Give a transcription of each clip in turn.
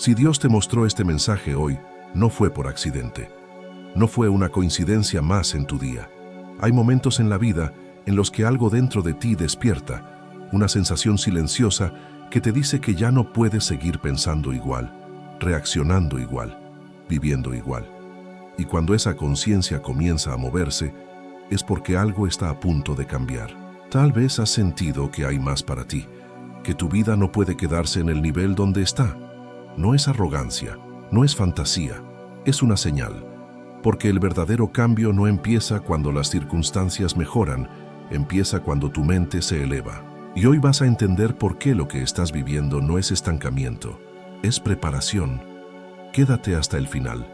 Si Dios te mostró este mensaje hoy, no fue por accidente. No fue una coincidencia más en tu día. Hay momentos en la vida en los que algo dentro de ti despierta, una sensación silenciosa que te dice que ya no puedes seguir pensando igual, reaccionando igual, viviendo igual. Y cuando esa conciencia comienza a moverse, es porque algo está a punto de cambiar. Tal vez has sentido que hay más para ti, que tu vida no puede quedarse en el nivel donde está. No es arrogancia, no es fantasía, es una señal. Porque el verdadero cambio no empieza cuando las circunstancias mejoran, empieza cuando tu mente se eleva. Y hoy vas a entender por qué lo que estás viviendo no es estancamiento, es preparación. Quédate hasta el final,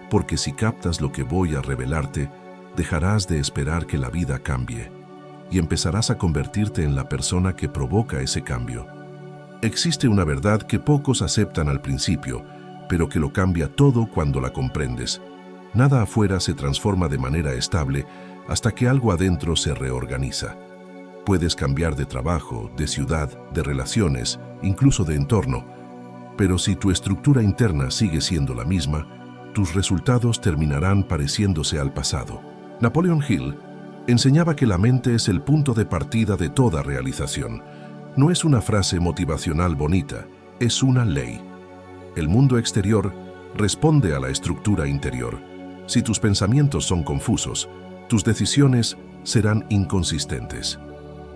porque si captas lo que voy a revelarte, dejarás de esperar que la vida cambie y empezarás a convertirte en la persona que provoca ese cambio. Existe una verdad que pocos aceptan al principio, pero que lo cambia todo cuando la comprendes. Nada afuera se transforma de manera estable hasta que algo adentro se reorganiza. Puedes cambiar de trabajo, de ciudad, de relaciones, incluso de entorno, pero si tu estructura interna sigue siendo la misma, tus resultados terminarán pareciéndose al pasado. Napoleon Hill enseñaba que la mente es el punto de partida de toda realización. No es una frase motivacional bonita, es una ley. El mundo exterior responde a la estructura interior. Si tus pensamientos son confusos, tus decisiones serán inconsistentes.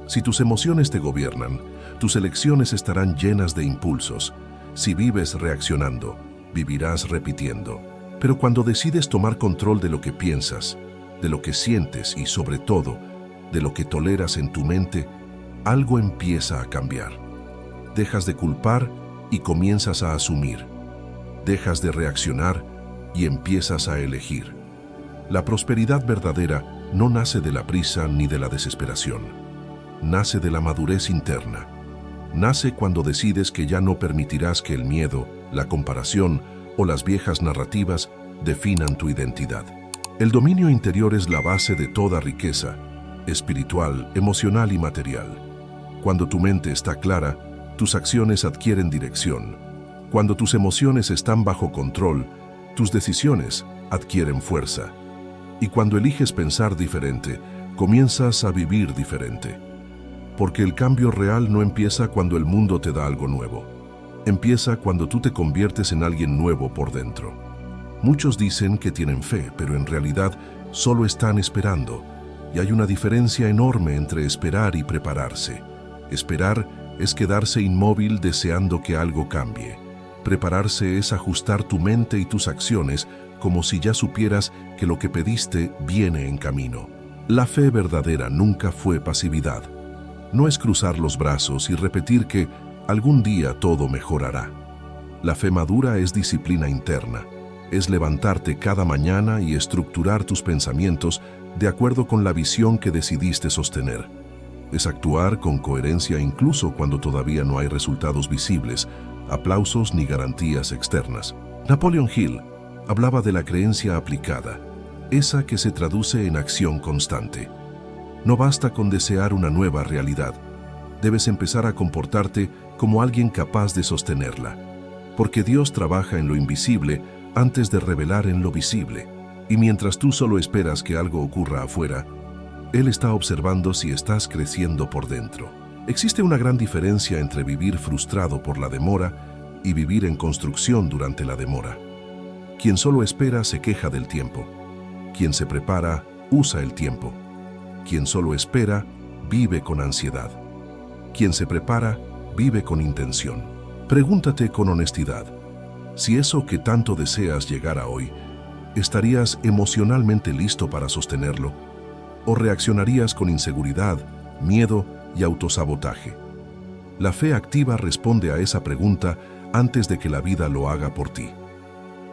Si tus emociones te gobiernan, tus elecciones estarán llenas de impulsos. Si vives reaccionando, vivirás repitiendo. Pero cuando decides tomar control de lo que piensas, de lo que sientes y sobre todo, de lo que toleras en tu mente, algo empieza a cambiar. Dejas de culpar y comienzas a asumir. Dejas de reaccionar y empiezas a elegir. La prosperidad verdadera no nace de la prisa ni de la desesperación. Nace de la madurez interna. Nace cuando decides que ya no permitirás que el miedo, la comparación o las viejas narrativas definan tu identidad. El dominio interior es la base de toda riqueza, espiritual, emocional y material. Cuando tu mente está clara, tus acciones adquieren dirección. Cuando tus emociones están bajo control, tus decisiones adquieren fuerza. Y cuando eliges pensar diferente, comienzas a vivir diferente. Porque el cambio real no empieza cuando el mundo te da algo nuevo. Empieza cuando tú te conviertes en alguien nuevo por dentro. Muchos dicen que tienen fe, pero en realidad solo están esperando. Y hay una diferencia enorme entre esperar y prepararse. Esperar es quedarse inmóvil deseando que algo cambie. Prepararse es ajustar tu mente y tus acciones como si ya supieras que lo que pediste viene en camino. La fe verdadera nunca fue pasividad. No es cruzar los brazos y repetir que algún día todo mejorará. La fe madura es disciplina interna. Es levantarte cada mañana y estructurar tus pensamientos de acuerdo con la visión que decidiste sostener. Es actuar con coherencia incluso cuando todavía no hay resultados visibles, aplausos ni garantías externas. Napoleon Hill hablaba de la creencia aplicada, esa que se traduce en acción constante. No basta con desear una nueva realidad. Debes empezar a comportarte como alguien capaz de sostenerla. Porque Dios trabaja en lo invisible antes de revelar en lo visible. Y mientras tú solo esperas que algo ocurra afuera, Él está observando si estás creciendo por dentro. Existe una gran diferencia entre vivir frustrado por la demora y vivir en construcción durante la demora. Quien solo espera se queja del tiempo. Quien se prepara, usa el tiempo. Quien solo espera, vive con ansiedad. Quien se prepara, vive con intención. Pregúntate con honestidad, si eso que tanto deseas llegar a hoy, ¿estarías emocionalmente listo para sostenerlo? ¿O reaccionarías con inseguridad, miedo y autosabotaje? La fe activa responde a esa pregunta antes de que la vida lo haga por ti.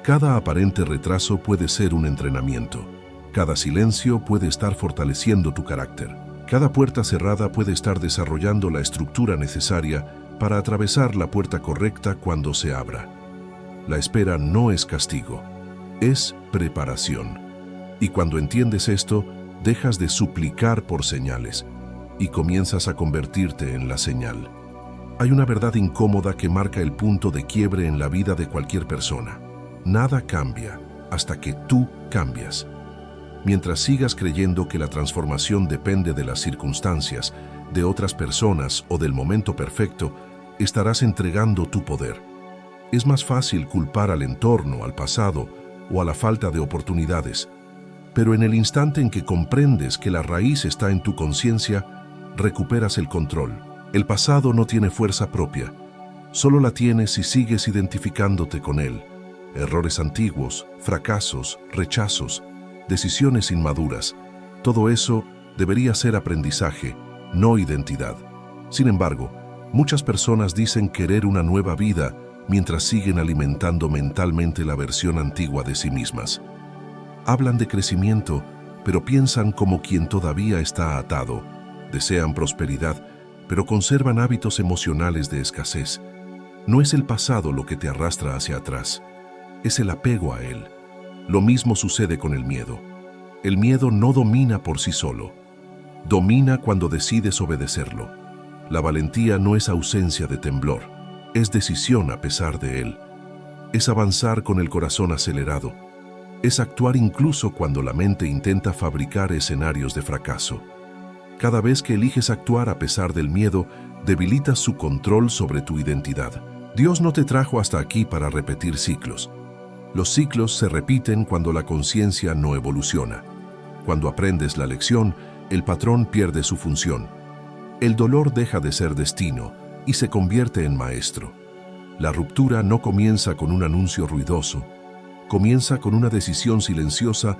Cada aparente retraso puede ser un entrenamiento. Cada silencio puede estar fortaleciendo tu carácter. Cada puerta cerrada puede estar desarrollando la estructura necesaria para atravesar la puerta correcta cuando se abra. La espera no es castigo, es preparación. Y cuando entiendes esto, dejas de suplicar por señales y comienzas a convertirte en la señal. Hay una verdad incómoda que marca el punto de quiebre en la vida de cualquier persona. Nada cambia hasta que tú cambias. Mientras sigas creyendo que la transformación depende de las circunstancias, de otras personas o del momento perfecto, estarás entregando tu poder. Es más fácil culpar al entorno, al pasado o a la falta de oportunidades. Pero en el instante en que comprendes que la raíz está en tu conciencia, recuperas el control. El pasado no tiene fuerza propia. Solo la tienes si sigues identificándote con él. Errores antiguos, fracasos, rechazos, decisiones inmaduras. Todo eso debería ser aprendizaje, no identidad. Sin embargo, muchas personas dicen querer una nueva vida mientras siguen alimentando mentalmente la versión antigua de sí mismas. Hablan de crecimiento, pero piensan como quien todavía está atado. Desean prosperidad, pero conservan hábitos emocionales de escasez. No es el pasado lo que te arrastra hacia atrás, es el apego a él. Lo mismo sucede con el miedo. El miedo no domina por sí solo. Domina cuando decides obedecerlo. La valentía no es ausencia de temblor, es decisión a pesar de él. Es avanzar con el corazón acelerado. Es actuar incluso cuando la mente intenta fabricar escenarios de fracaso. Cada vez que eliges actuar a pesar del miedo, debilitas su control sobre tu identidad. Dios no te trajo hasta aquí para repetir ciclos. Los ciclos se repiten cuando la conciencia no evoluciona. Cuando aprendes la lección, el patrón pierde su función. El dolor deja de ser destino y se convierte en maestro. La ruptura no comienza con un anuncio ruidoso. Comienza con una decisión silenciosa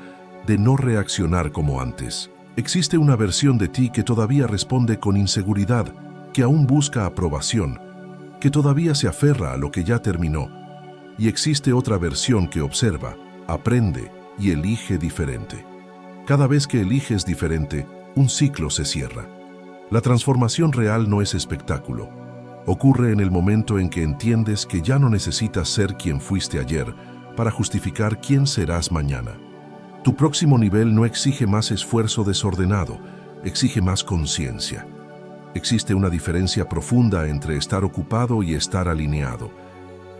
de no reaccionar como antes. Existe una versión de ti que todavía responde con inseguridad, que aún busca aprobación, que todavía se aferra a lo que ya terminó. Y existe otra versión que observa, aprende y elige diferente. Cada vez que eliges diferente, un ciclo se cierra. La transformación real no es espectáculo. Ocurre en el momento en que entiendes que ya no necesitas ser quien fuiste ayer para justificar quién serás mañana. Tu próximo nivel no exige más esfuerzo desordenado, exige más conciencia. Existe una diferencia profunda entre estar ocupado y estar alineado.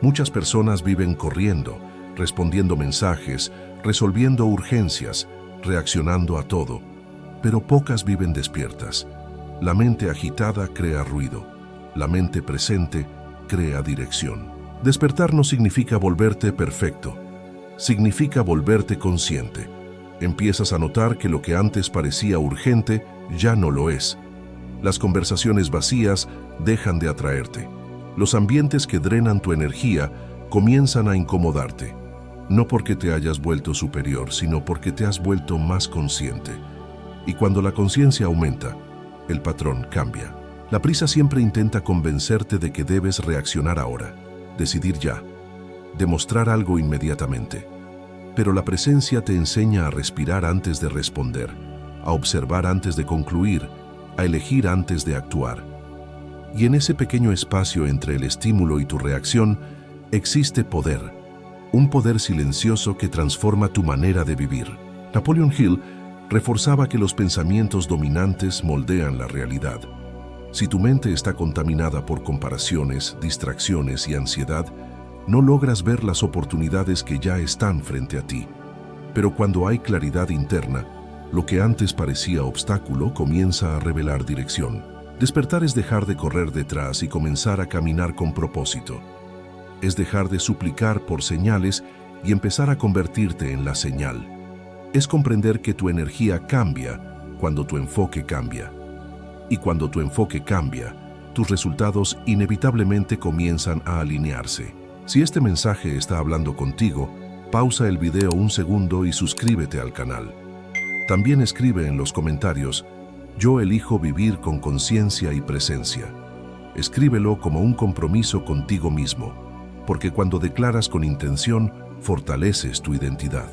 Muchas personas viven corriendo, respondiendo mensajes, resolviendo urgencias, reaccionando a todo, pero pocas viven despiertas. La mente agitada crea ruido, la mente presente crea dirección. Despertar no significa volverte perfecto, significa volverte consciente. Empiezas a notar que lo que antes parecía urgente ya no lo es. Las conversaciones vacías dejan de atraerte. Los ambientes que drenan tu energía comienzan a incomodarte. No porque te hayas vuelto superior, sino porque te has vuelto más consciente. Y cuando la conciencia aumenta, el patrón cambia. La prisa siempre intenta convencerte de que debes reaccionar ahora, decidir ya, demostrar algo inmediatamente. Pero la presencia te enseña a respirar antes de responder, a observar antes de concluir, a elegir antes de actuar. Y en ese pequeño espacio entre el estímulo y tu reacción, existe poder. Un poder silencioso que transforma tu manera de vivir. Napoleon Hill reforzaba que los pensamientos dominantes moldean la realidad. Si tu mente está contaminada por comparaciones, distracciones y ansiedad, no logras ver las oportunidades que ya están frente a ti. Pero cuando hay claridad interna, lo que antes parecía obstáculo comienza a revelar dirección. Despertar es dejar de correr detrás y comenzar a caminar con propósito. Es dejar de suplicar por señales y empezar a convertirte en la señal. Es comprender que tu energía cambia cuando tu enfoque cambia. Y cuando tu enfoque cambia, tus resultados inevitablemente comienzan a alinearse. Si este mensaje está hablando contigo, pausa el video un segundo y suscríbete al canal. También escribe en los comentarios: yo elijo vivir con conciencia y presencia. Escríbelo como un compromiso contigo mismo, porque cuando declaras con intención, fortaleces tu identidad.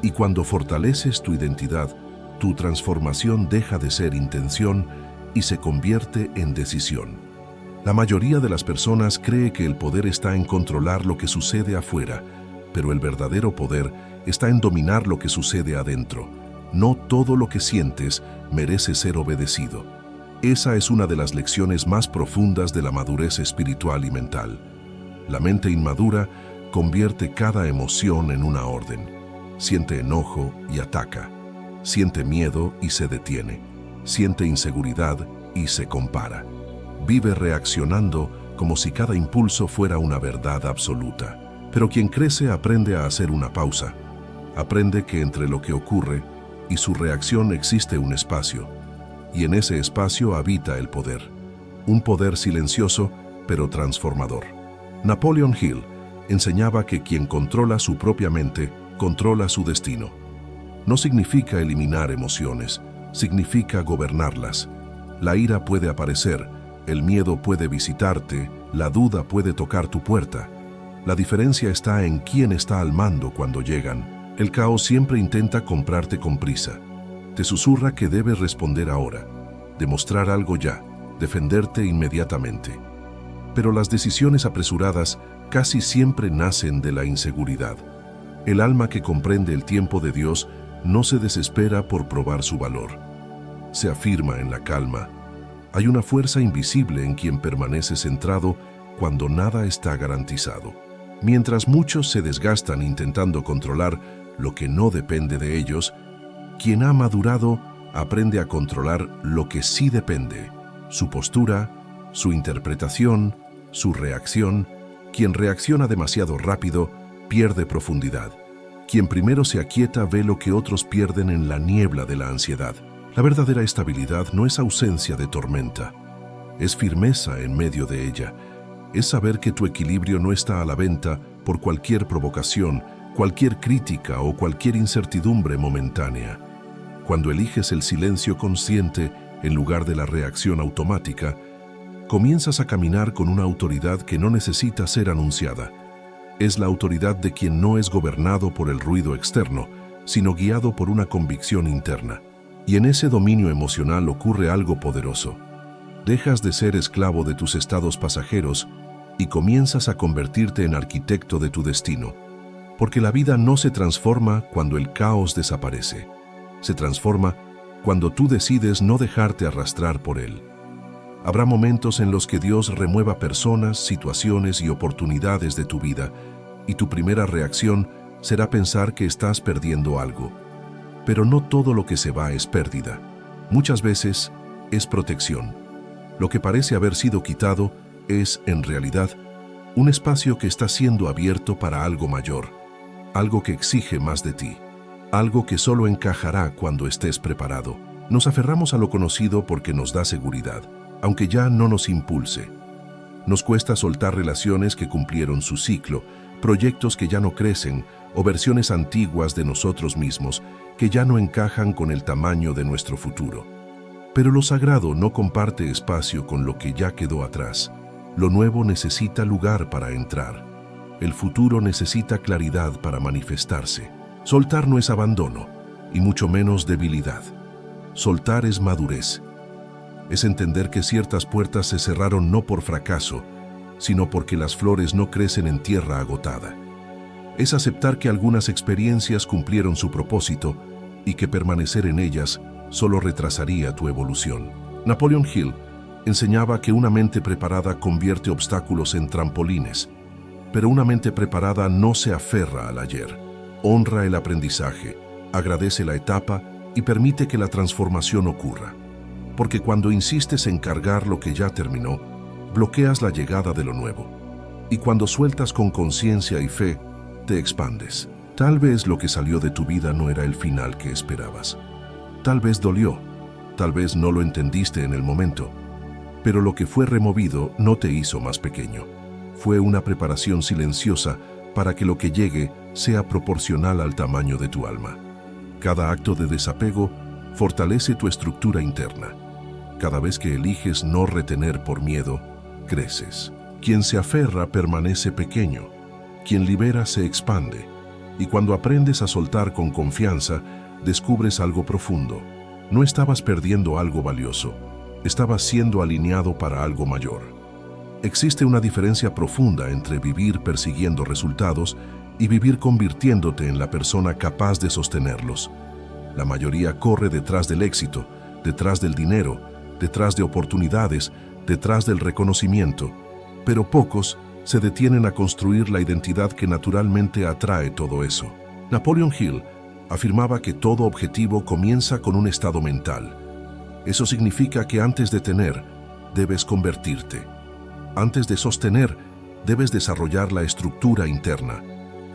Y cuando fortaleces tu identidad, tu transformación deja de ser intención y se convierte en decisión. La mayoría de las personas cree que el poder está en controlar lo que sucede afuera, pero el verdadero poder está en dominar lo que sucede adentro. No todo lo que sientes merece ser obedecido. Esa es una de las lecciones más profundas de la madurez espiritual y mental. La mente inmadura convierte cada emoción en una orden. Siente enojo y ataca. Siente miedo y se detiene. Siente inseguridad y se compara. Vive reaccionando como si cada impulso fuera una verdad absoluta. Pero quien crece aprende a hacer una pausa. Aprende que entre lo que ocurre y su reacción existe un espacio. Y en ese espacio habita el poder. Un poder silencioso, pero transformador. Napoleon Hill enseñaba que quien controla su propia mente, controla su destino. No significa eliminar emociones, significa gobernarlas. La ira puede aparecer, el miedo puede visitarte, la duda puede tocar tu puerta. La diferencia está en quién está al mando cuando llegan. El caos siempre intenta comprarte con prisa. Te susurra que debes responder ahora, demostrar algo ya, defenderte inmediatamente. Pero las decisiones apresuradas casi siempre nacen de la inseguridad. El alma que comprende el tiempo de Dios no se desespera por probar su valor. Se afirma en la calma. Hay una fuerza invisible en quien permanece centrado cuando nada está garantizado. Mientras muchos se desgastan intentando controlar lo que no depende de ellos, quien ha madurado aprende a controlar lo que sí depende: su postura, su interpretación, su reacción. Quien reacciona demasiado rápido pierde profundidad. Quien primero se aquieta ve lo que otros pierden en la niebla de la ansiedad. La verdadera estabilidad no es ausencia de tormenta, es firmeza en medio de ella. Es saber que tu equilibrio no está a la venta por cualquier provocación, cualquier crítica o cualquier incertidumbre momentánea. Cuando eliges el silencio consciente en lugar de la reacción automática, comienzas a caminar con una autoridad que no necesita ser anunciada. Es la autoridad de quien no es gobernado por el ruido externo, sino guiado por una convicción interna. Y en ese dominio emocional ocurre algo poderoso. Dejas de ser esclavo de tus estados pasajeros y comienzas a convertirte en arquitecto de tu destino. Porque la vida no se transforma cuando el caos desaparece. Se transforma cuando tú decides no dejarte arrastrar por él. Habrá momentos en los que Dios remueva personas, situaciones y oportunidades de tu vida, y tu primera reacción será pensar que estás perdiendo algo. Pero no todo lo que se va es pérdida. Muchas veces es protección. Lo que parece haber sido quitado es, en realidad, un espacio que está siendo abierto para algo mayor, algo que exige más de ti, algo que solo encajará cuando estés preparado. Nos aferramos a lo conocido porque nos da seguridad, aunque ya no nos impulse. Nos cuesta soltar relaciones que cumplieron su ciclo, proyectos que ya no crecen o versiones antiguas de nosotros mismos que ya no encajan con el tamaño de nuestro futuro. Pero lo sagrado no comparte espacio con lo que ya quedó atrás. Lo nuevo necesita lugar para entrar. El futuro necesita claridad para manifestarse. Soltar no es abandono, y mucho menos debilidad. Soltar es madurez. Es entender que ciertas puertas se cerraron no por fracaso, sino porque las flores no crecen en tierra agotada. Es aceptar que algunas experiencias cumplieron su propósito y que permanecer en ellas solo retrasaría tu evolución. Napoleon Hill enseñaba que una mente preparada convierte obstáculos en trampolines, pero una mente preparada no se aferra al ayer. Honra el aprendizaje, agradece la etapa y permite que la transformación ocurra. Porque cuando insistes en cargar lo que ya terminó, bloqueas la llegada de lo nuevo. Y cuando sueltas con conciencia y fe, te expandes. Tal vez lo que salió de tu vida no era el final que esperabas. Tal vez dolió, tal vez no lo entendiste en el momento, pero lo que fue removido no te hizo más pequeño. Fue una preparación silenciosa para que lo que llegue sea proporcional al tamaño de tu alma. Cada acto de desapego fortalece tu estructura interna. Cada vez que eliges no retener por miedo, creces. Quien se aferra permanece pequeño. Quien libera se expande. Y cuando aprendes a soltar con confianza, descubres algo profundo. No estabas perdiendo algo valioso. Estabas siendo alineado para algo mayor. Existe una diferencia profunda entre vivir persiguiendo resultados y vivir convirtiéndote en la persona capaz de sostenerlos. La mayoría corre detrás del éxito, detrás del dinero, detrás de oportunidades, detrás del reconocimiento, pero pocos se detienen a construir la identidad que naturalmente atrae todo eso. Napoleon Hill afirmaba que todo objetivo comienza con un estado mental. Eso significa que antes de tener, debes convertirte. Antes de sostener, debes desarrollar la estructura interna.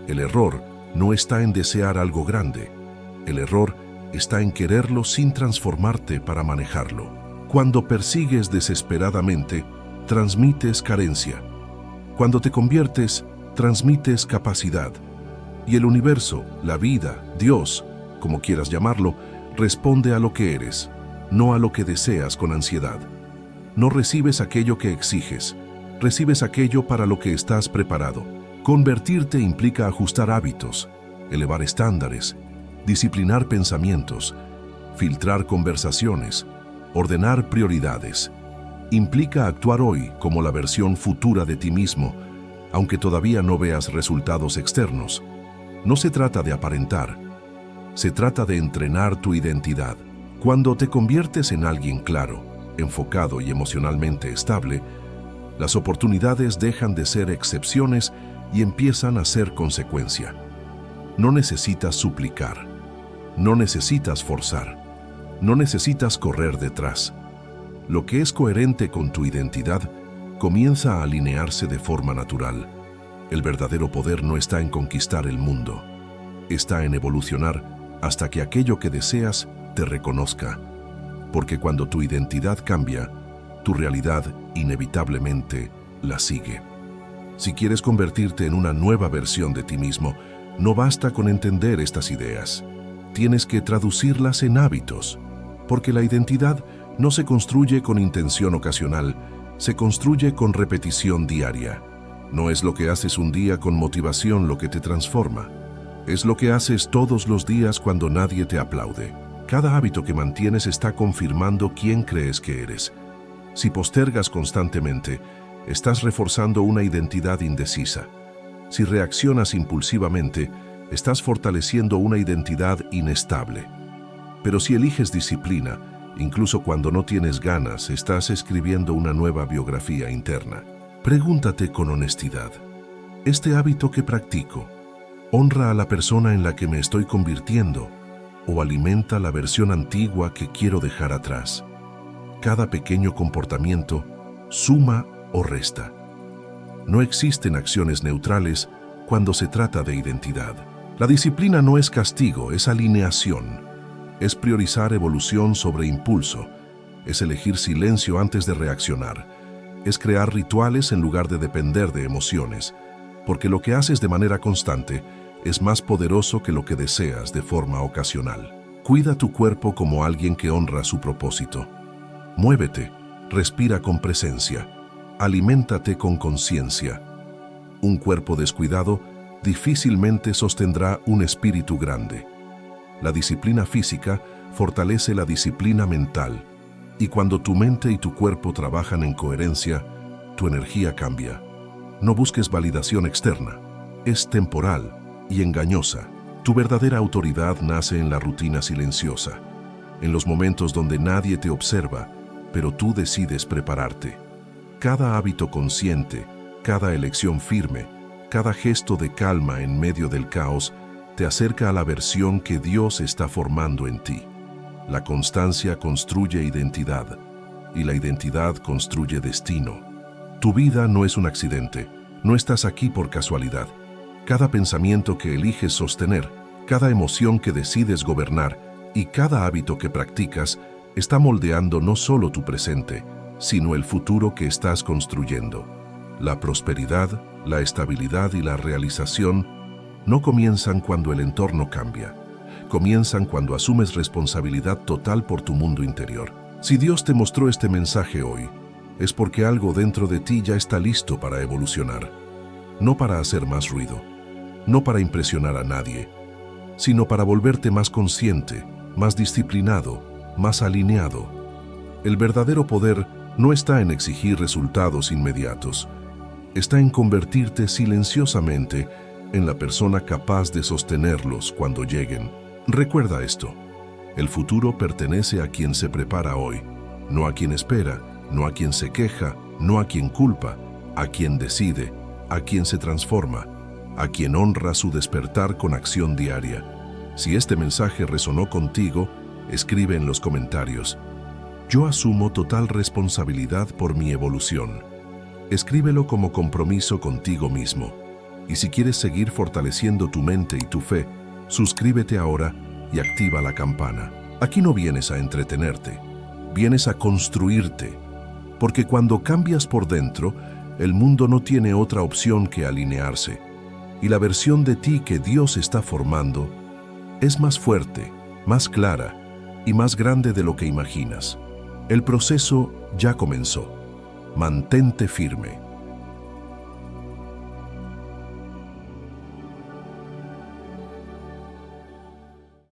El error no está en desear algo grande. El error está en quererlo sin transformarte para manejarlo. Cuando persigues desesperadamente, transmites carencia. Cuando te conviertes, transmites capacidad. Y el universo, la vida, Dios, como quieras llamarlo, responde a lo que eres, no a lo que deseas con ansiedad. No recibes aquello que exiges, recibes aquello para lo que estás preparado. Convertirte implica ajustar hábitos, elevar estándares, disciplinar pensamientos, filtrar conversaciones, ordenar prioridades. Implica actuar hoy como la versión futura de ti mismo, aunque todavía no veas resultados externos. No se trata de aparentar, se trata de entrenar tu identidad. Cuando te conviertes en alguien claro, enfocado y emocionalmente estable, las oportunidades dejan de ser excepciones y empiezan a ser consecuencia. No necesitas suplicar, no necesitas forzar, no necesitas correr detrás. Lo que es coherente con tu identidad comienza a alinearse de forma natural. El verdadero poder no está en conquistar el mundo, está en evolucionar hasta que aquello que deseas te reconozca. Porque cuando tu identidad cambia, tu realidad inevitablemente la sigue. Si quieres convertirte en una nueva versión de ti mismo, no basta con entender estas ideas. Tienes que traducirlas en hábitos, porque la identidad no se construye con intención ocasional, se construye con repetición diaria. No es lo que haces un día con motivación lo que te transforma. Es lo que haces todos los días cuando nadie te aplaude. Cada hábito que mantienes está confirmando quién crees que eres. Si postergas constantemente, estás reforzando una identidad indecisa. Si reaccionas impulsivamente, estás fortaleciendo una identidad inestable. Pero si eliges disciplina, incluso cuando no tienes ganas, estás escribiendo una nueva biografía interna. Pregúntate con honestidad, ¿este hábito que practico honra a la persona en la que me estoy convirtiendo o alimenta la versión antigua que quiero dejar atrás? Cada pequeño comportamiento suma o resta. No existen acciones neutrales cuando se trata de identidad. La disciplina no es castigo, es alineación. Es priorizar evolución sobre impulso. Es elegir silencio antes de reaccionar. Es crear rituales en lugar de depender de emociones. Porque lo que haces de manera constante es más poderoso que lo que deseas de forma ocasional. Cuida tu cuerpo como alguien que honra su propósito. Muévete, respira con presencia, aliméntate con conciencia. Un cuerpo descuidado difícilmente sostendrá un espíritu grande. La disciplina física fortalece la disciplina mental, y cuando tu mente y tu cuerpo trabajan en coherencia, tu energía cambia. No busques validación externa, es temporal y engañosa. Tu verdadera autoridad nace en la rutina silenciosa, en los momentos donde nadie te observa, pero tú decides prepararte. Cada hábito consciente, cada elección firme, cada gesto de calma en medio del caos, te acerca a la versión que Dios está formando en ti. La constancia construye identidad, y la identidad construye destino. Tu vida no es un accidente, no estás aquí por casualidad. Cada pensamiento que eliges sostener, cada emoción que decides gobernar y cada hábito que practicas está moldeando no solo tu presente, sino el futuro que estás construyendo. La prosperidad, la estabilidad y la realización no comienzan cuando el entorno cambia. Comienzan cuando asumes responsabilidad total por tu mundo interior. Si Dios te mostró este mensaje hoy, es porque algo dentro de ti ya está listo para evolucionar. No para hacer más ruido, no para impresionar a nadie, sino para volverte más consciente, más disciplinado, más alineado. El verdadero poder no está en exigir resultados inmediatos, está en convertirte silenciosamente en la persona capaz de sostenerlos cuando lleguen. Recuerda esto, el futuro pertenece a quien se prepara hoy, no a quien espera, no a quien se queja, no a quien culpa, a quien decide, a quien se transforma, a quien honra su despertar con acción diaria. Si este mensaje resonó contigo, escribe en los comentarios: yo asumo total responsabilidad por mi evolución. Escríbelo como compromiso contigo mismo. Y si quieres seguir fortaleciendo tu mente y tu fe, suscríbete ahora y activa la campana. Aquí no vienes a entretenerte, vienes a construirte. Porque cuando cambias por dentro, el mundo no tiene otra opción que alinearse. Y la versión de ti que Dios está formando es más fuerte, más clara y más grande de lo que imaginas. El proceso ya comenzó. Mantente firme.